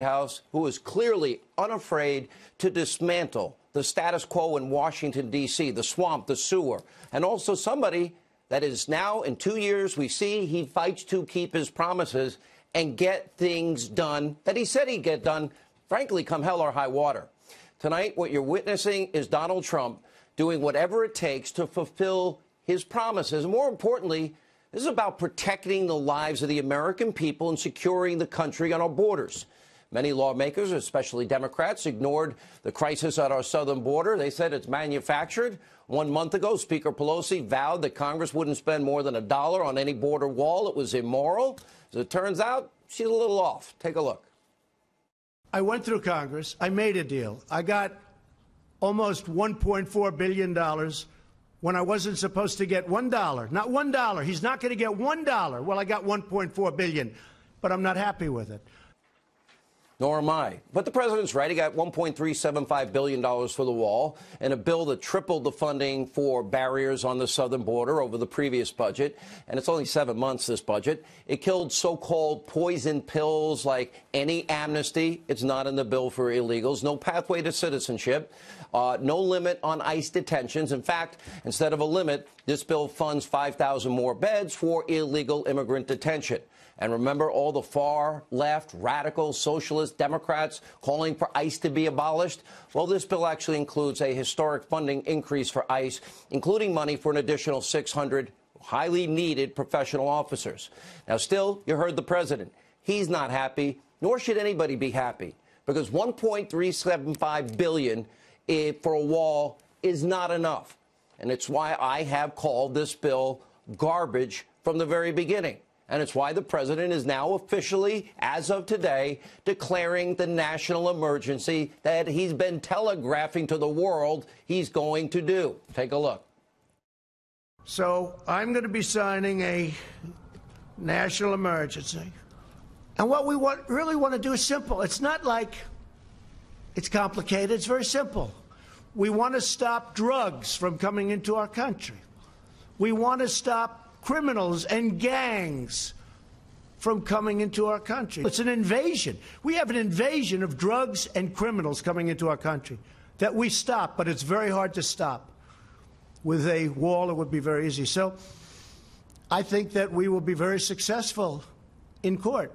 House, who is clearly unafraid to dismantle the status quo in Washington, D.C., the swamp, the sewer, and also somebody that is now, in 2 years, we see he fights to keep his promises and get things done that he said he'd get done, frankly, come hell or high water. Tonight, what you're witnessing is Donald Trump doing whatever it takes to fulfill his promises. And more importantly, this is about protecting the lives of the American people and securing the country on our borders. Many lawmakers, especially Democrats, ignored the crisis at our southern border. They said it's manufactured. 1 month ago, Speaker Pelosi vowed that Congress wouldn't spend more than $1 on any border wall. It was immoral. As it turns out, she's a little off. Take a look. I went through Congress. I made a deal. I got almost $1.4 billion when I wasn't supposed to get $1. Not $1. He's not going to get $1. Well, I got $1.4 billion, but I'm not happy with it. Nor am I. But the president's right. He got $1.375 billion for the wall and a bill that tripled the funding for barriers on the southern border over the previous budget. And it's only 7 months, this budget. It killed so-called poison pills like any amnesty. It's not in the bill for illegals. No pathway to citizenship. No limit on ICE detentions. In fact, instead of a limit, this bill funds 5,000 more beds for illegal immigrant detention. And remember all the far left, radical, socialist Democrats calling for ICE to be abolished? Well, this bill actually includes a historic funding increase for ICE, including money for an additional 600 highly needed professional officers. Now, still, you heard the president. He's not happy, nor should anybody be happy, because $1.375 billion for a wall is not enough. And it's why I have called this bill garbage from the very beginning. And it's why the president is now officially, as of today, declaring the national emergency that he's been telegraphing to the world he's going to do. Take a look. So I'm going to be signing a national emergency. And what we really want to do is simple. It's not like it's complicated. It's very simple. We want to stop drugs from coming into our country. We want to stop criminals and gangs from coming into our country. It's an invasion. We have an invasion of drugs and criminals coming into our country that we stop, but it's very hard to stop. With a wall, it would be very easy. So I think that we will be very successful in court.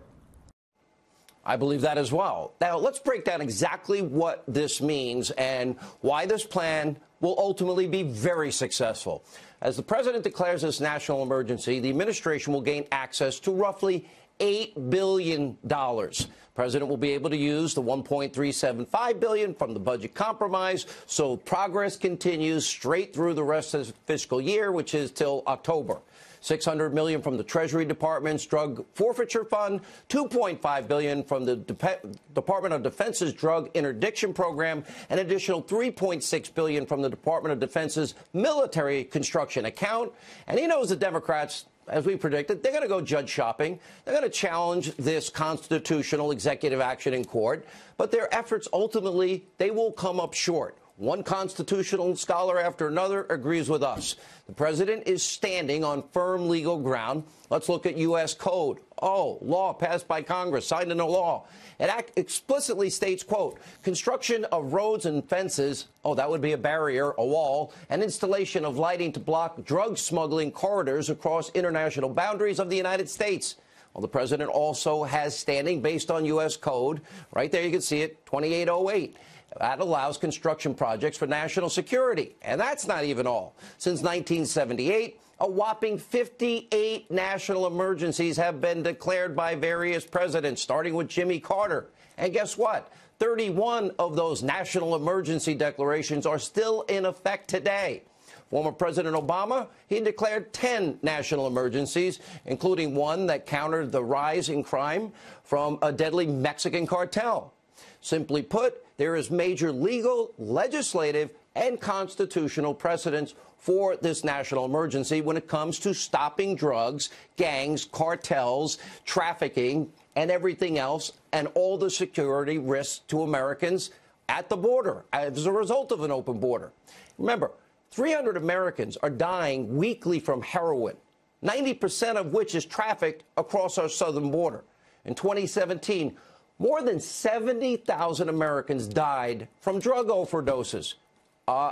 I believe that as well. Now, let's break down exactly what this means and why this plan will ultimately be very successful. As the president declares this national emergency, the administration will gain access to roughly $8 billion. The president will be able to use the $1.375 billion from the budget compromise, so progress continues straight through the rest of the fiscal year, which is till October. $600 million from the Treasury Department's drug forfeiture fund, $2.5 billion from the Department of Defense's drug interdiction program, an additional $3.6 billion from the Department of Defense's military construction account. And he knows the Democrats, as we predicted, they're going to go judge shopping. They're going to challenge this constitutional executive action in court. But their efforts, ultimately, they will come up short. One constitutional scholar after another agrees with us. The president is standing on firm legal ground. Let's look at U.S. Code. Oh, law passed by Congress, signed into law. It explicitly states, quote, construction of roads and fences, oh, that would be a barrier, a wall, and installation of lighting to block drug smuggling corridors across international boundaries of the United States. Well, the president also has standing based on U.S. Code. Right there, you can see it, 2808. That allows construction projects for national security. And that's not even all. Since 1978, a whopping 58 national emergencies have been declared by various presidents, starting with Jimmy Carter. And guess what? 31 of those national emergency declarations are still in effect today. Former President Obama, he declared 10 national emergencies, including one that countered the rise in crime from a deadly Mexican cartel. Simply put, there is major legal, legislative, and constitutional precedents for this national emergency when it comes to stopping drugs, gangs, cartels, trafficking, and everything else, and all the security risks to Americans at the border as a result of an open border. Remember, 300 Americans are dying weekly from heroin, 90% of which is trafficked across our southern border. In 2017, More than 70,000 Americans died from drug overdoses.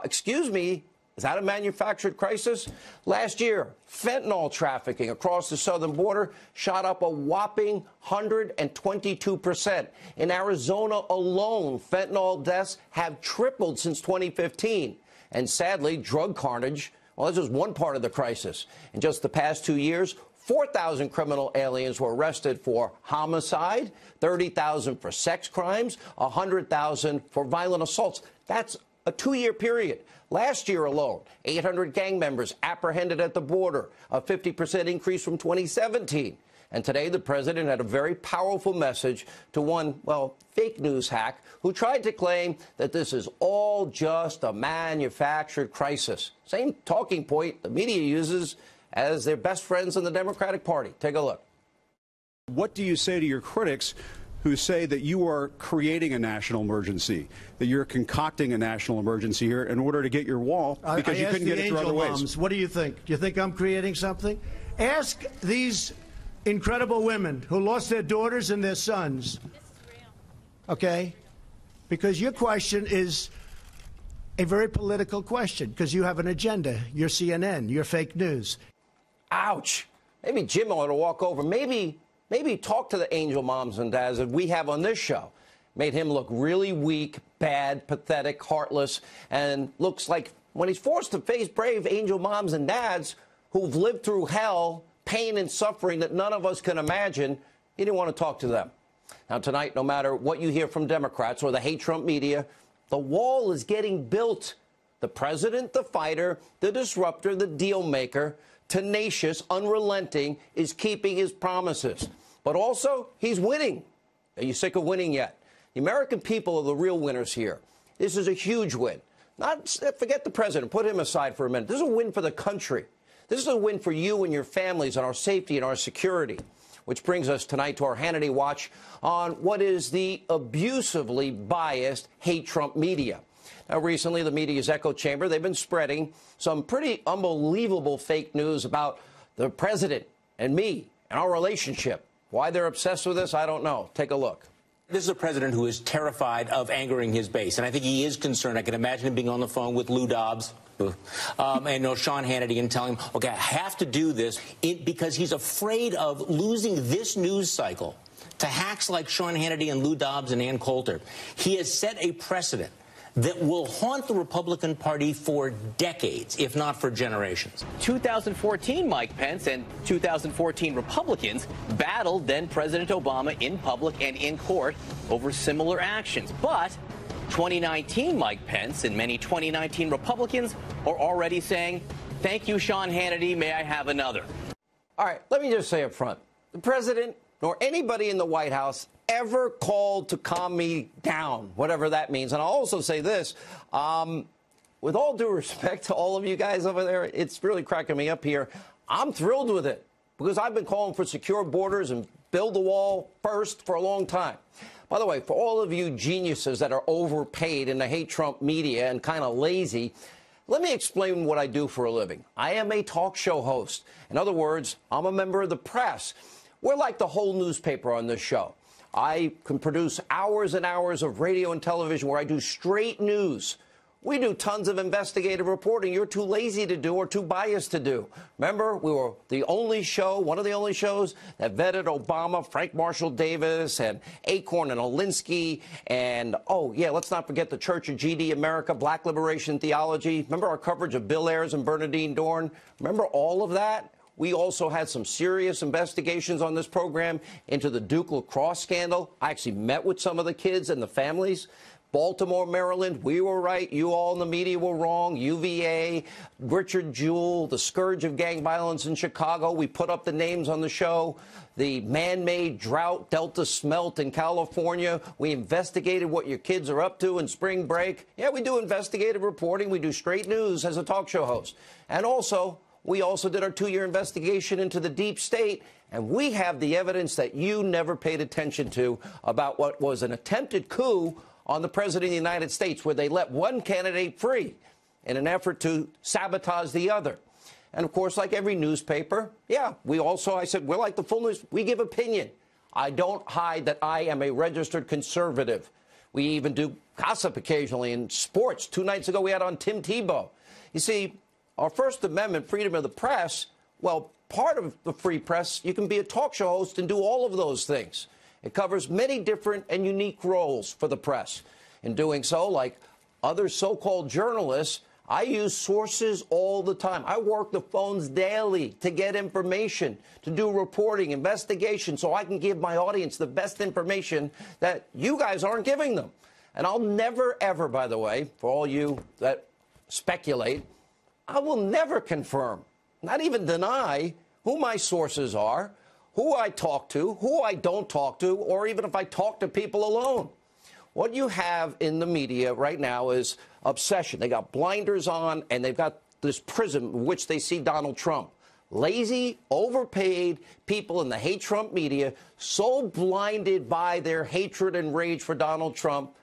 Excuse me, is that a manufactured crisis? Last year, fentanyl trafficking across the southern border shot up a whopping 122%. In Arizona alone, fentanyl deaths have tripled since 2015. And sadly, drug carnage, well, that's just one part of the crisis. In just the past 2 years, 4,000 criminal aliens were arrested for homicide, 30,000 for sex crimes, 100,000 for violent assaults. That's a 2-year period. Last year alone, 800 gang members apprehended at the border, a 50% increase from 2017. And today, the president had a very powerful message to one, well, fake news hack who tried to claim that this is all just a manufactured crisis. Same talking point the media uses as their best friends in the Democratic Party. Take a look. What do you say to your critics who say that you are creating a national emergency, that you're concocting a national emergency here in order to get your wall because you couldn't get it through other ways? What do you think? Do you think I'm creating something? Ask these incredible women who lost their daughters and their sons. This is real. Okay? Because your question is a very political question, because you have an agenda. You're CNN. You're fake news. Ouch. Maybe Jim ought to walk over. Maybe talk to the angel moms and dads that we have on this show. Made him look really weak, bad, pathetic, heartless, and looks like when he's forced to face brave angel moms and dads who've lived through hell, pain and suffering that none of us can imagine, he didn't want to talk to them. Now, tonight, no matter what you hear from Democrats or the hate Trump media, the wall is getting built. The president, the fighter, the disruptor, the deal maker, tenacious, unrelenting, is keeping his promises. But also, he's winning. Are you sick of winning yet? The American people are the real winners here. This is a huge win. Forget the president. Put him aside for a minute. This is a win for the country. This is a win for you and your families and our safety and our security. Which brings us tonight to our Hannity Watch on what is the abusively biased hate Trump media. Now, recently, the media's echo chamber, they've been spreading some pretty unbelievable fake news about the president and me and our relationship. Why they're obsessed with this, I don't know. Take a look. This is a president who is terrified of angering his base, and I think he is concerned. I can imagine him being on the phone with Lou Dobbs and Sean Hannity and telling him, okay, I have to do this because he's afraid of losing this news cycle to hacks like Sean Hannity and Lou Dobbs and Ann Coulter. He has set a precedent that will haunt the Republican Party for decades, if not for generations. 2014, Mike Pence and 2014 Republicans battled then President Obama in public and in court over similar actions. But 2019 Mike Pence and many 2019 Republicans are already saying, thank you, Sean Hannity, may I have another? All right, let me just say up front, the president nor anybody in the White House ever called to calm me down, whatever that means. And I'll also say this, with all due respect to all of you guys over there, it's really cracking me up here. I'm thrilled with it because I've been calling for secure borders and build the wall first for a long time. By the way, for all of you geniuses that are overpaid in the hate Trump media and kind of lazy, let me explain what I do for a living. I am a talk show host. In other words, I'm a member of the press. We're like the whole newspaper on this show. I can produce hours and hours of radio and television where I do straight news. We do tons of investigative reporting you're too lazy to do or too biased to do. Remember, we were the only show, one of the only shows that vetted Obama, Frank Marshall Davis, and Acorn and Alinsky, and, oh, yeah, let's not forget the Church of GD America, Black Liberation Theology. Remember our coverage of Bill Ayers and Bernardine Dorn? Remember all of that? We also had some serious investigations on this program into the Duke lacrosse scandal. I actually met with some of the kids and the families. Baltimore, Maryland, we were right. You all in the media were wrong. UVA, Richard Jewell, the scourge of gang violence in Chicago. We put up the names on the show. The man-made drought, Delta smelt in California. We investigated what your kids are up to in spring break. Yeah, we do investigative reporting. We do straight news as a talk show host. And also, we also did our 2-year investigation into the deep state, and we have the evidence that you never paid attention to about what was an attempted coup on the president of the United States, where they let one candidate free in an effort to sabotage the other. And, of course, like every newspaper, yeah, we also, I said, we're like the full news. We give opinion. I don't hide that I am a registered conservative. We even do gossip occasionally in sports. 2 nights ago, we had on Tim Tebow. You see, our First Amendment, freedom of the press, well, part of the free press, you can be a talk show host and do all of those things. It covers many different and unique roles for the press. In doing so, like other so-called journalists, I use sources all the time. I work the phones daily to get information, to do reporting, investigation, so I can give my audience the best information that you guys aren't giving them. And I'll never, ever, by the way, for all you that speculate, I will never confirm, not even deny, who my sources are, who I talk to, who I don't talk to, or even if I talk to people alone. What you have in the media right now is obsession. They got blinders on, and they've got this prism in which they see Donald Trump. Lazy, overpaid people in the hate Trump media, so blinded by their hatred and rage for Donald Trump,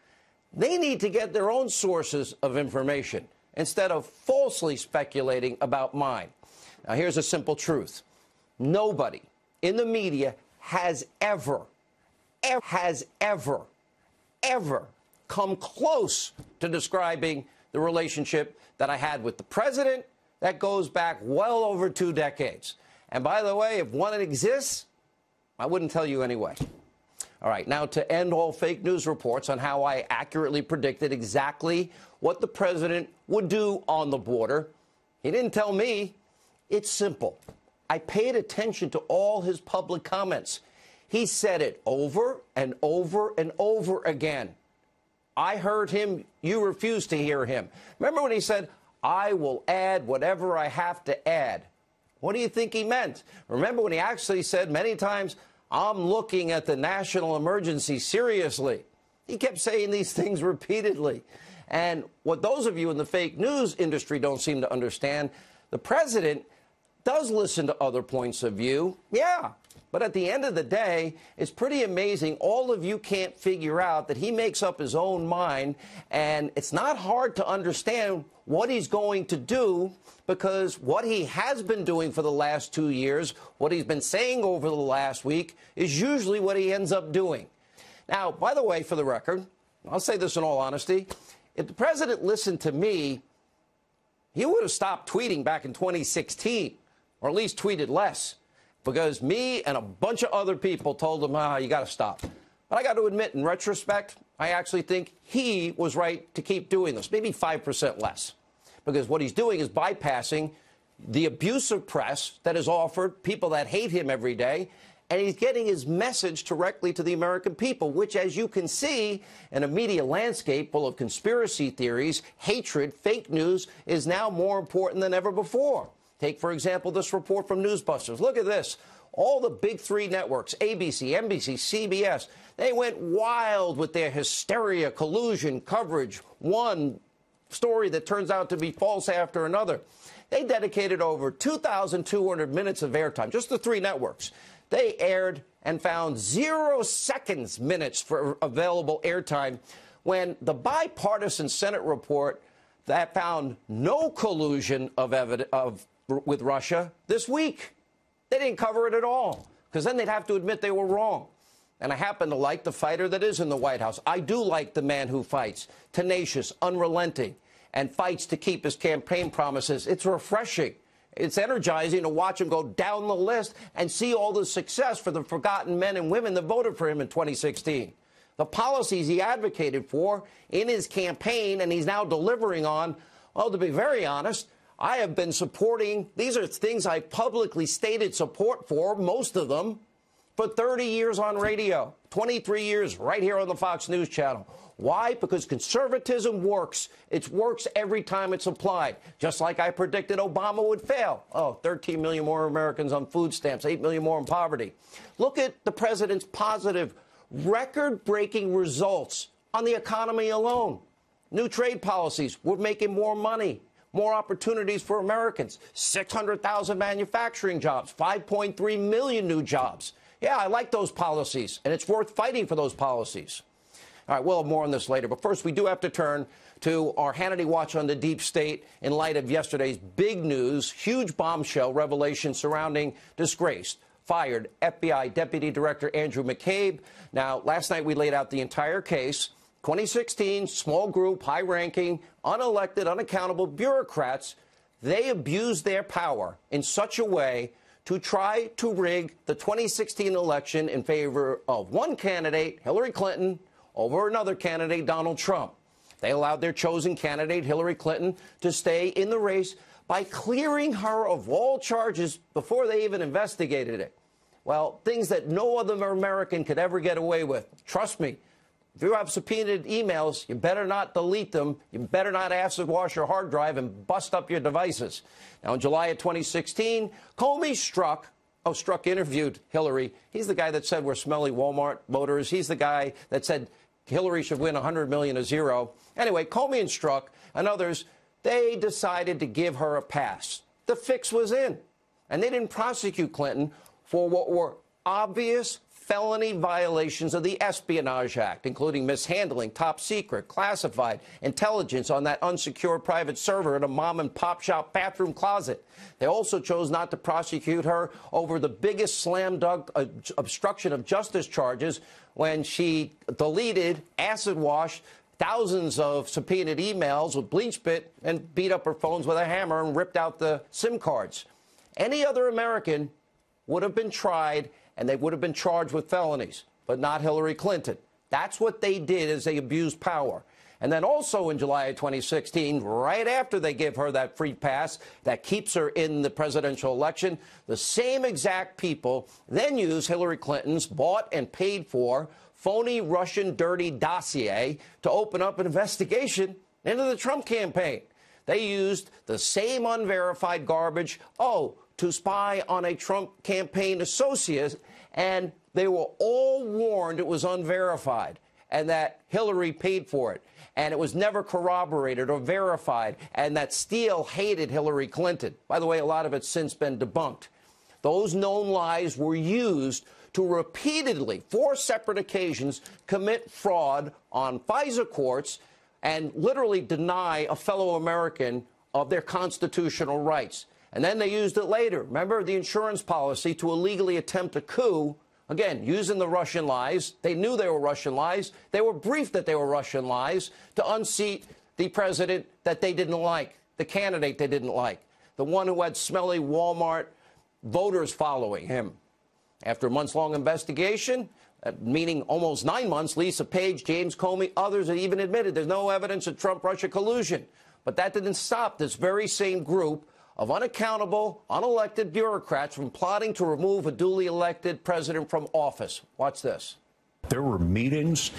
they need to get their own sources of information instead of falsely speculating about mine. Now, here's a simple truth. Nobody in the media has ever come close to describing the relationship that I had with the president. That goes back well over 2 decades. And by the way, if one exists, I wouldn't tell you anyway. All right, now to end all fake news reports on how I accurately predicted exactly what the president would do on the border. He didn't tell me. It's simple. I paid attention to all his public comments. He said it over and over and over again. I heard him. You refused to hear him. Remember when he said, I will add whatever I have to add? What do you think he meant? Remember when he actually said many times, I'm looking at the national emergency seriously? He kept saying these things repeatedly. And what those of you in the fake news industry don't seem to understand, the president does listen to other points of view. Yeah. But at the end of the day, it's pretty amazing. All of you can't figure out that he makes up his own mind, and it's not hard to understand what he's going to do, because what he has been doing for the last 2 years, what he's been saying over the last week, is usually what he ends up doing. Now, by the way, for the record, I'll say this in all honesty, if the president listened to me, he would have stopped tweeting back in 2016, or at least tweeted less. Because me and a bunch of other people told him, you got to stop. But I got to admit, in retrospect, I actually think he was right to keep doing this, maybe 5% less. Because what he's doing is bypassing the abusive press that is offered, people that hate him every day, and he's getting his message directly to the American people, which, as you can see, in a media landscape full of conspiracy theories, hatred, fake news, is now more important than ever before. Take, for example, this report from Newsbusters. Look at this. All the big 3 networks, ABC, NBC, CBS, they went wild with their hysteria, collusion, coverage, one story that turns out to be false after another. They dedicated over 2,200 minutes of airtime, just the 3 networks. They aired and found 0 seconds minutes for available airtime when the bipartisan Senate report that found no collusion with Russia this week. They didn't cover it at all, because then they'd have to admit they were wrong. And I happen to like the fighter that is in the White House. I do like the man who fights, tenacious, unrelenting, and fights to keep his campaign promises. It's refreshing. It's energizing to watch him go down the list and see all the success for the forgotten men and women that voted for him in 2016. The policies he advocated for in his campaign and he's now delivering on, well, to be very honest, I have been supporting. These are things I publicly stated support for, most of them, for 30 years on radio, 23 years right here on the Fox News Channel. Why? Because conservatism works. It works every time it's applied. Just like I predicted Obama would fail. 13 million more Americans on food stamps, 8 million more in poverty. Look at the president's positive, record-breaking results on the economy alone. New trade policies. We're making more money. More opportunities for Americans, 600,000 manufacturing jobs, 5.3 million new jobs. Yeah, I like those policies, and it's worth fighting for those policies. All right, we'll have more on this later. But first, we do have to turn to our Hannity Watch on the Deep State in light of yesterday's big news, huge bombshell revelation surrounding disgraced fired FBI Deputy Director Andrew McCabe. Now, last night we laid out the entire case. 2016, small group, high-ranking, unelected, unaccountable bureaucrats, they abused their power in such a way to try to rig the 2016 election in favor of one candidate, Hillary Clinton, over another candidate, Donald Trump. They allowed their chosen candidate, Hillary Clinton, to stay in the race by clearing her of all charges before they even investigated it. Well, things that no other American could ever get away with. Trust me, if you have subpoenaed emails, you better not delete them. You better not acid wash your hard drive and bust up your devices. Now, in July of 2016, Comey Strzok interviewed Hillary. He's the guy that said we're smelly Walmart voters. He's the guy that said Hillary should win 100 million to 0. Anyway, Comey and Strzok and others, they decided to give her a pass. The fix was in. And they didn't prosecute Clinton for what were obvious felony violations of the Espionage Act, including mishandling top secret, classified intelligence on that unsecured private server in a mom-and-pop shop bathroom closet. They also chose not to prosecute her over the biggest slam-dunk obstruction of justice charges when she deleted, acid-washed thousands of subpoenaed emails with BleachBit and beat up her phones with a hammer and ripped out the SIM cards. Any other American would have been tried and they would have been charged with felonies, but not Hillary Clinton. That's what they did, as they abused power. And then also in July of 2016, right after they give her that free pass that keeps her in the presidential election, the same exact people then use Hillary Clinton's bought and paid for phony Russian dirty dossier to open up an investigation into the Trump campaign. They used the same unverified garbage, to spy on a Trump campaign associate, and they were all warned it was unverified and that Hillary paid for it, and it was never corroborated or verified, and that Steele hated Hillary Clinton. By the way, a lot of it's since been debunked. Those known lies were used to repeatedly, 4 separate occasions, commit fraud on FISA courts and literally deny a fellow American of their constitutional rights. And then they used it later. Remember the insurance policy to illegally attempt a coup, again, using the Russian lies. They knew they were Russian lies. They were briefed that they were Russian lies to unseat the president that they didn't like, the candidate they didn't like, the one who had smelly Walmart voters following him. After a months-long investigation, meaning almost 9 months, Lisa Page, James Comey, others have even admitted there's no evidence of Trump-Russia collusion. But that didn't stop this very same group of unaccountable, unelected bureaucrats from plotting to remove a duly elected president from office. Watch this. There were meetings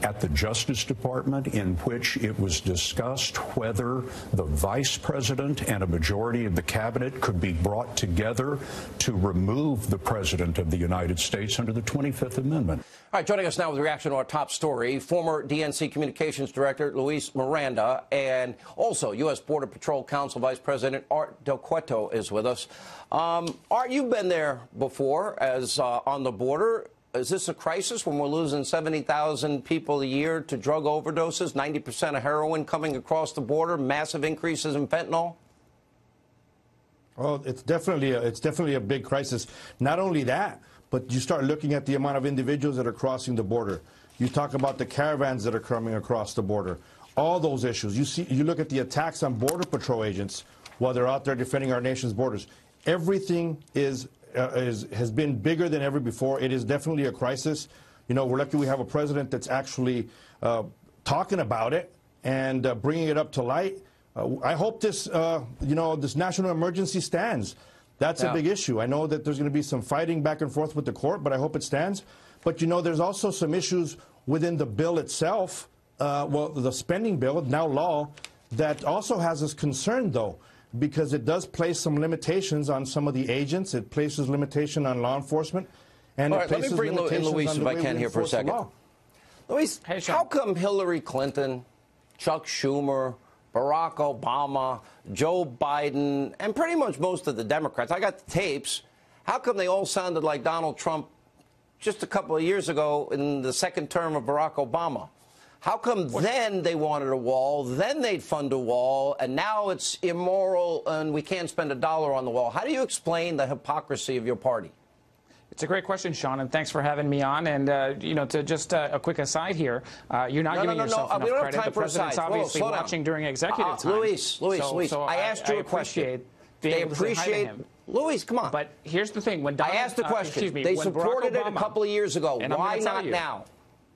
at the Justice Department in which it was discussed whether the vice president and a majority of the cabinet could be brought together to remove the president of the United States under the 25th Amendment. All right, joining us now with a reaction to our top story, former DNC Communications Director Luis Miranda, and also U.S. Border Patrol Council Vice President Art Del Cueto is with us. Art, you've been there before as on the border. Is this a crisis when we're losing 70,000 people a year to drug overdoses, 90% of heroin coming across the border, massive increases in fentanyl? Well, it's definitely a big crisis. Not only that, but you start looking at the amount of individuals that are crossing the border. You talk about the caravans that are coming across the border. All those issues. You look at the attacks on Border Patrol agents while they're out there defending our nation's borders. Everything has been bigger than ever before. It is definitely a crisis. You know, we're lucky we have a president that's actually talking about it and bringing it up to light. I hope this, this national emergency stands. That's a big issue. I know that there's going to be some fighting back and forth with the court, but I hope it stands. But, you know, there's also some issues within the bill itself, the spending bill, now law, that also has us concerned, though, because it does place some limitations on some of the agents. It places limitation on law enforcement. And all right, let me bring in Luis, if I can, here for a second. Luis, hey, how come Hillary Clinton, Chuck Schumer, Barack Obama, Joe Biden, and pretty much most of the Democrats, I got the tapes, how come they all sounded like Donald Trump just a couple of years ago in the second term of Barack Obama? How come then they wanted a wall, then they'd fund a wall, and now it's immoral and we can't spend $1 on the wall? How do you explain the hypocrisy of your party? It's a great question, Sean, and thanks for having me on. And, you know, to just a quick aside here, you're not giving yourself enough credit. The president's obviously watching during executive time. Luis, I asked you a question. They appreciate Luis, come on. But here's the thing. When I asked the question. They supported it a couple of years ago. Why not now?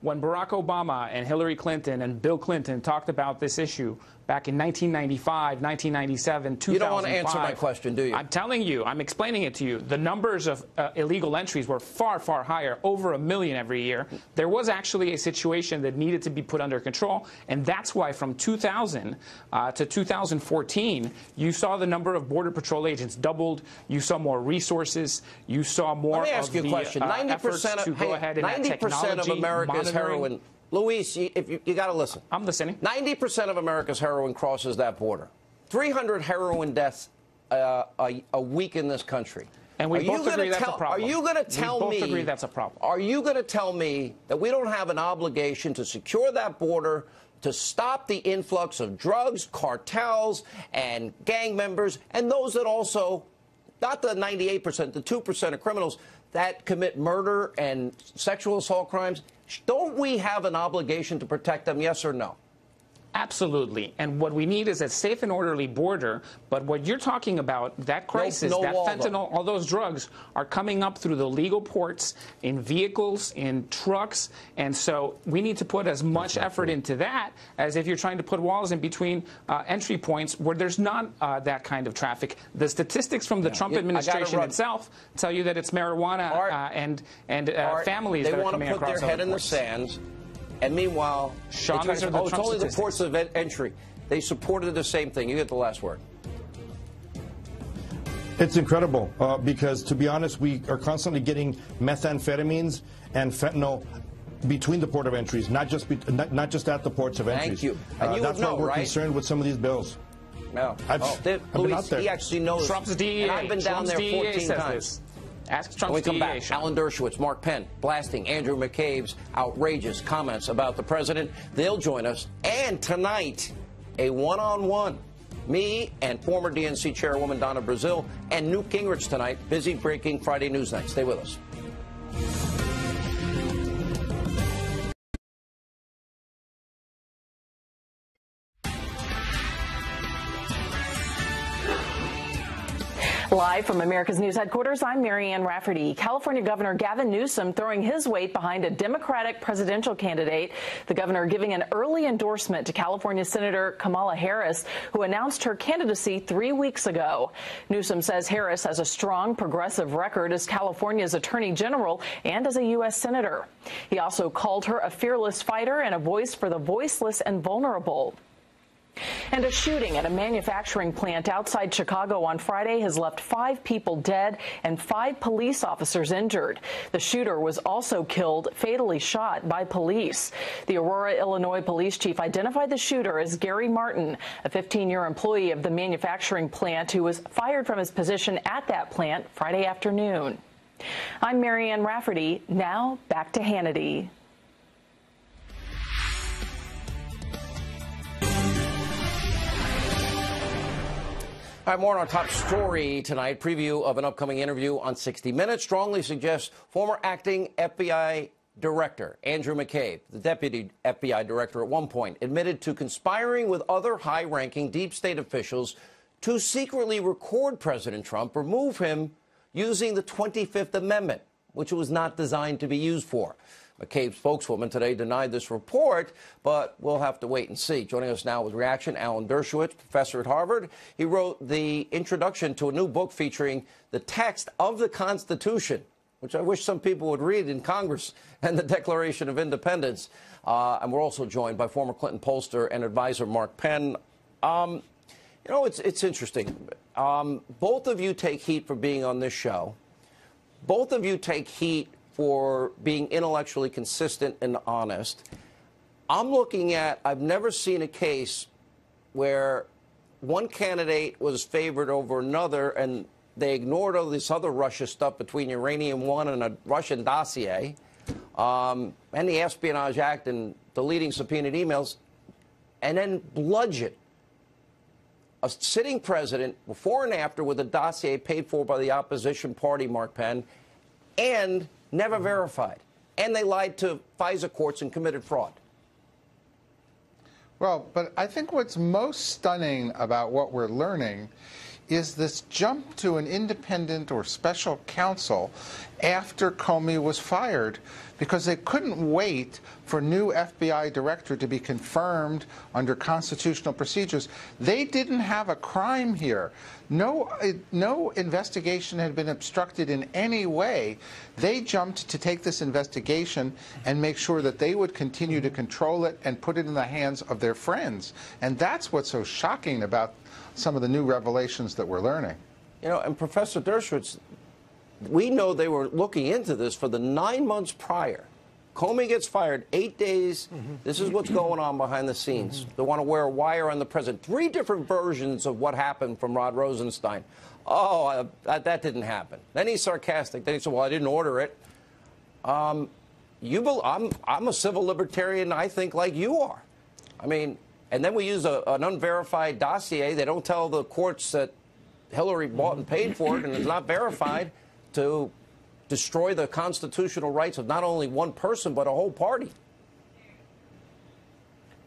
When Barack Obama and Hillary Clinton and Bill Clinton talked about this issue back in 1995, 1997, 2005. You don't want to answer my question, do you? I'm telling you. I'm explaining it to you. The numbers of illegal entries were far, far higher, over 1 million every year. There was actually a situation that needed to be put under control, and that's why from 2000 to 2014, you saw the number of Border Patrol agents doubled. You saw more resources. You saw more Let me ask you a question. 90% to go ahead and 90% of America's heroin. Luis, you got to listen. I'm listening. 90% of America's heroin crosses that border. 300 heroin deaths a week in this country. And we both agree that's a problem. Are you going to tell me? We both agree that's a problem. Are you going to tell me that we don't have an obligation to secure that border, to stop the influx of drugs, cartels, and gang members, and those that also, not the 98%, the 2% of criminals that commit murder and sexual assault crimes? Don't we have an obligation to protect them, yes or no? Absolutely. And what we need is a safe and orderly border. But what you're talking about, that crisis, that fentanyl, all those drugs are coming up through the legal ports, in vehicles, in trucks. And so we need to put as much effort into that as if you're trying to put walls in between entry points where there's not that kind of traffic. The statistics from the Trump administration itself tell you that it's marijuana and families that are coming across. They want to put their head in the sands. And meanwhile, it's only the ports of entry. They supported the same thing. You get the last word. It's incredible because, to be honest, we are constantly getting methamphetamines and fentanyl between the port of entries, not just at the ports of entries. Thank you. And you that's would know, why we're right? concerned with some of these bills. No. I've been out there. He actually knows. Trump's DEA. And I've been down there 14 times. Ask Trump's when we come DEA, back, Sean. Alan Dershowitz, Mark Penn, blasting Andrew McCabe's outrageous comments about the president. They'll join us. And tonight, a one-on-one. Me and former DNC chairwoman Donna Brazile and Newt Gingrich tonight. Busy breaking Friday News Night. Stay with us. Live from America's News Headquarters, I'm Marianne Rafferty. California Governor Gavin Newsom throwing his weight behind a Democratic presidential candidate. The governor giving an early endorsement to California Senator Kamala Harris, who announced her candidacy 3 weeks ago. Newsom says Harris has a strong progressive record as California's attorney general and as a U.S. senator. He also called her a fearless fighter and a voice for the voiceless and vulnerable. And a shooting at a manufacturing plant outside Chicago on Friday has left 5 people dead and 5 police officers injured. The shooter was also killed, fatally shot by police. The Aurora, Illinois police chief identified the shooter as Gary Martin, a 15-year employee of the manufacturing plant who was fired from his position at that plant Friday afternoon. I'm Marianne Rafferty. Now back to Hannity. All right, more on our top story tonight. Preview of an upcoming interview on 60 Minutes strongly suggests former acting FBI director Andrew McCabe, the deputy FBI director at one point, admitted to conspiring with other high-ranking deep state officials to secretly record President Trump, remove him using the 25th Amendment, which it was not designed to be used for. McCabe's spokeswoman today denied this report, but we'll have to wait and see. Joining us now with reaction, Alan Dershowitz, professor at Harvard. He wrote the introduction to a new book featuring the text of the Constitution, which I wish some people would read in Congress, and the Declaration of Independence. And we're also joined by former Clinton pollster and advisor Mark Penn. You know, it's interesting. Both of you take heat for being on this show. Both of you take heat for being intellectually consistent and honest. I'm looking at, I've never seen a case where one candidate was favored over another and they ignored all this other Russia stuff between Uranium One and a Russian dossier, and the Espionage Act and deleting subpoenaed emails, and then bludgeon a sitting president before and after with a dossier paid for by the opposition party, Mark Penn, and never verified. And they lied to FISA courts and committed fraud. Well, but I think what's most stunning about what we're learning is this jump to an independent or special counsel after Comey was fired, because they couldn't wait for new FBI director to be confirmed under constitutional procedures. They didn't have a crime here. No investigation had been obstructed in any way. They jumped to take this investigation and make sure that they would continue to control it and put it in the hands of their friends. And that's what's so shocking about some of the new revelations that we're learning. You know, and Professor Dershowitz, we know they were looking into this for the 9 months prior. Comey gets fired, 8 days. This is what's going on behind the scenes. They want to wear a wire on the president. 3 different versions of what happened from Rod Rosenstein. Oh, that didn't happen. Then he's sarcastic. Then he said, well, I didn't order it. I'm a civil libertarian, I think, like you are. I mean, and then we use an unverified dossier. They don't tell the courts that Hillary bought and paid for it and it's not verified, to destroy the constitutional rights of not only one person but a whole party.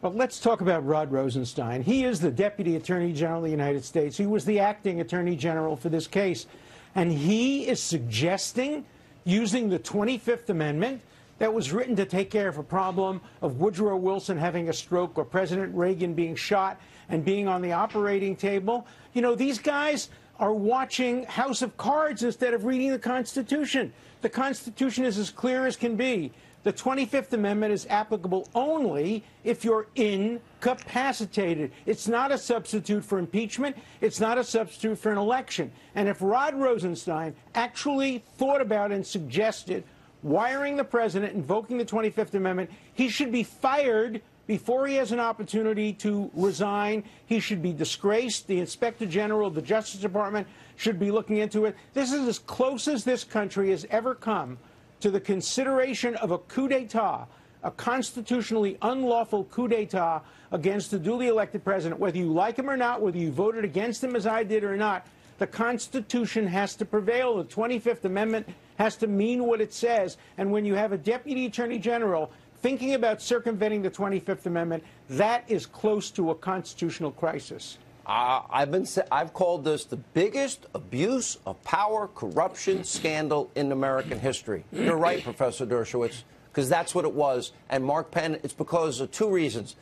Well, let's talk about Rod Rosenstein. He is the Deputy Attorney General of the United States. He was the acting Attorney General for this case. And he is suggesting using the 25th Amendment that was written to take care of a problem of Woodrow Wilson having a stroke or President Reagan being shot and being on the operating table. You know, these guys are watching House of Cards instead of reading the Constitution. The Constitution is as clear as can be. The 25th Amendment is applicable only if you're incapacitated. It's not a substitute for impeachment. It's not a substitute for an election. And if Rod Rosenstein actually thought about and suggested wiring the president, invoking the 25th Amendment, he should be fired before he has an opportunity to resign. He should be disgraced. The Inspector General of the Justice Department should be looking into it. This is as close as this country has ever come to the consideration of a coup d'etat, a constitutionally unlawful coup d'etat against the duly elected president. Whether you like him or not, whether you voted against him as I did or not, the Constitution has to prevail. The 25th Amendment has to mean what it says. And when you have a Deputy Attorney General thinking about circumventing the 25th Amendment, that is close to a constitutional crisis. I've called this the biggest abuse of power, corruption scandal in American history. You're right, Professor Dershowitz, because that's what it was. And Mark Penn, it's because of 2 reasons.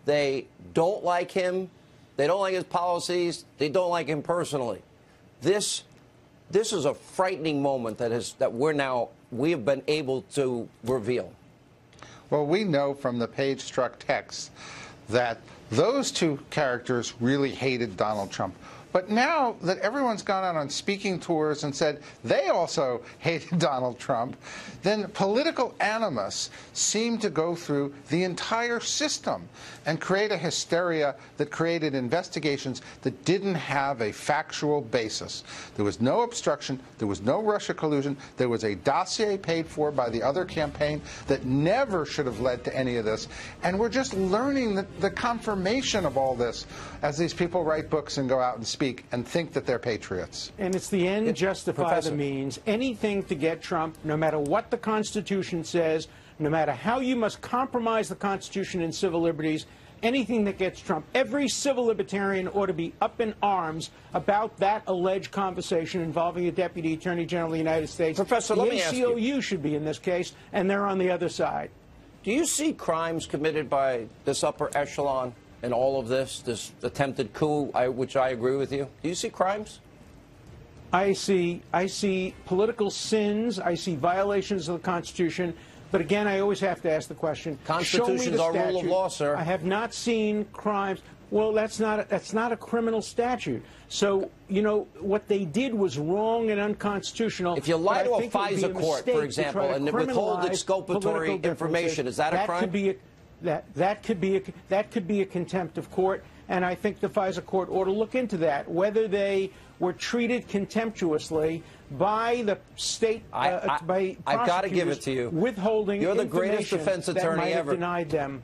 They don't like him. They don't like his policies. They don't like him personally. This is a frightening moment that we have been able to reveal. Well, we know from the page-struck text that those 2 characters really hated Donald Trump. But now that everyone's gone out on speaking tours and said they also hated Donald Trump, then political animus seemed to go through the entire system and create a hysteria that created investigations that didn't have a factual basis. There was no obstruction. There was no Russia collusion. There was a dossier paid for by the other campaign that never should have led to any of this. And we're just learning the confirmation of all this as these people write books and go out and speak and think that they're patriots. And it's the end justify the means. Anything to get Trump, no matter what the Constitution says, no matter how you must compromise the Constitution and civil liberties, anything that gets Trump. Every civil libertarian ought to be up in arms about that alleged conversation involving a Deputy Attorney General of the United States. Professor, let me ask you. The ACLU should be in this case, and they're on the other side. Do you see crimes committed by this upper echelon in all of this attempted coup, which I agree with you? Do you see crimes? I see political sins. I see violations of the Constitution. But again, I always have to ask the question. Constitution's our rule of law, sir. I have not seen crimes. Well, that's not a criminal statute. So, you know, what they did was wrong and unconstitutional. If you lie to a FISA court, for example, and withhold exculpatory information, is that a crime? That could be a contempt of court, and I think the FISA court ought to look into that, whether they were treated contemptuously by the state, by prosecutors. I've got to give it to you. Withholding You're the greatest defense attorney that might have ever. denied them.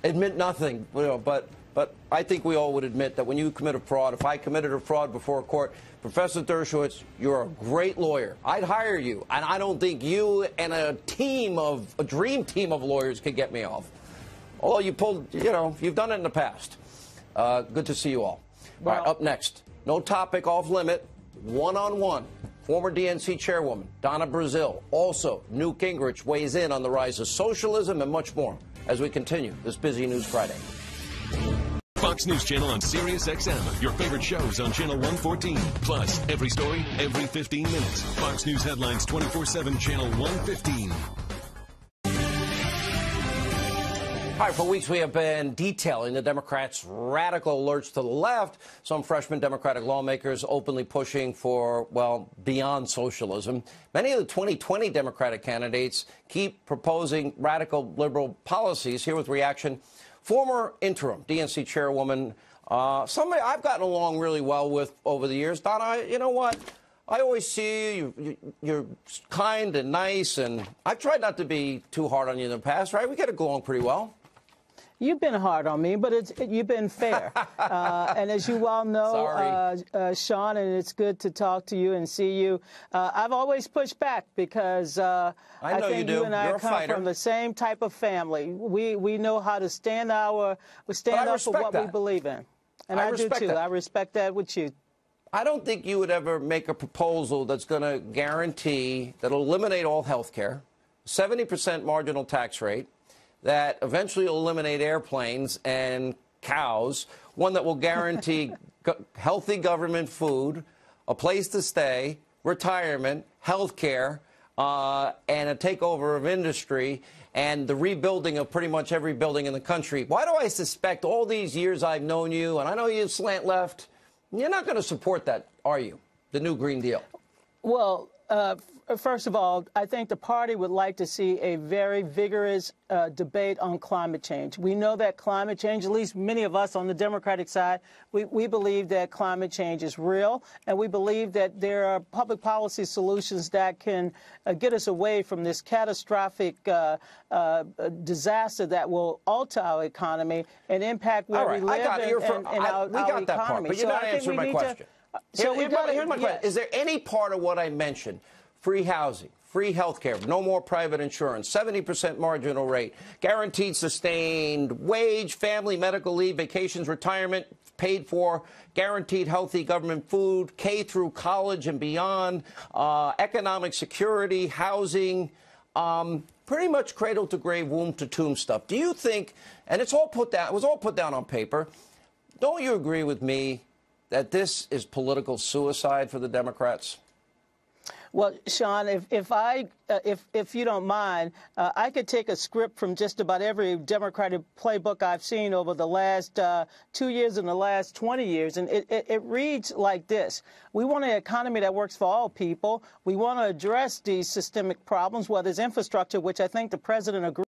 Admit nothing, but But I think we all would admit that when you commit a fraud, if I committed a fraud before a court, Professor Dershowitz, you're a great lawyer. I'd hire you. And I don't think you and a dream team of lawyers could get me off. Although you've done it in the past. Good to see you all. Well, all right, up next, no topic off limit, one-on-one. Former DNC chairwoman Donna Brazile. Also, Newt Gingrich weighs in on the rise of socialism and much more as we continue this busy News Friday. Fox News Channel on Sirius XM. Your favorite shows on Channel 114. Plus, every story, every 15 minutes. Fox News headlines 24/7, Channel 115. All right, for weeks we have been detailing the Democrats' radical alerts to the left. Some freshman Democratic lawmakers openly pushing for, well, beyond socialism. Many of the 2020 Democratic candidates keep proposing radical liberal policies. Here with reaction, former interim DNC chairwoman, somebody I've gotten along really well with over the years. Donna, you know what? I always see you, you're kind and nice, and I've tried not to be too hard on you in the past, right? We get along pretty well. You've been hard on me, but you've been fair. And as you well know, Sean, and it's good to talk to you and see you. I've always pushed back because I think you and I come from the same type of family. We know how to stand up for what we believe in. And I do, too. I respect that with you. I don't think you would ever make a proposal that's going to guarantee that'll eliminate all health care, 70% marginal tax rate, that eventually will eliminate airplanes and cows, one that will guarantee healthy government food, a place to stay, retirement, health care, and a takeover of industry, and the rebuilding of pretty much every building in the country. Why do I suspect all these years I've known you, and I know you slant left, you're not going to support that, are you, the new Green Deal? Well, first of all, I think the party would like to see a very vigorous debate on climate change. We know that climate change, at least many of us on the Democratic side, we believe that climate change is real, and we believe that there are public policy solutions that can get us away from this catastrophic disaster that will alter our economy and impact where we live and our economy. We got that part, but you're not answering my question. Here's my question. Is there any part of what I mentioned, free housing, free health care, no more private insurance, 70% marginal rate, guaranteed sustained wage, family medical leave, vacations, retirement, paid for, guaranteed healthy government food, K through college and beyond, economic security, housing, pretty much cradle to grave, womb to tomb stuff. Do you think, and it was all put down on paper, don't you agree with me that this is political suicide for the Democrats? Well, Sean, if you don't mind, I could take a script from just about every Democratic playbook I've seen over the last 2 years and the last 20 years, and it reads like this. We want an economy that works for all people. We want to address these systemic problems, whether it's infrastructure, which I think the president agrees.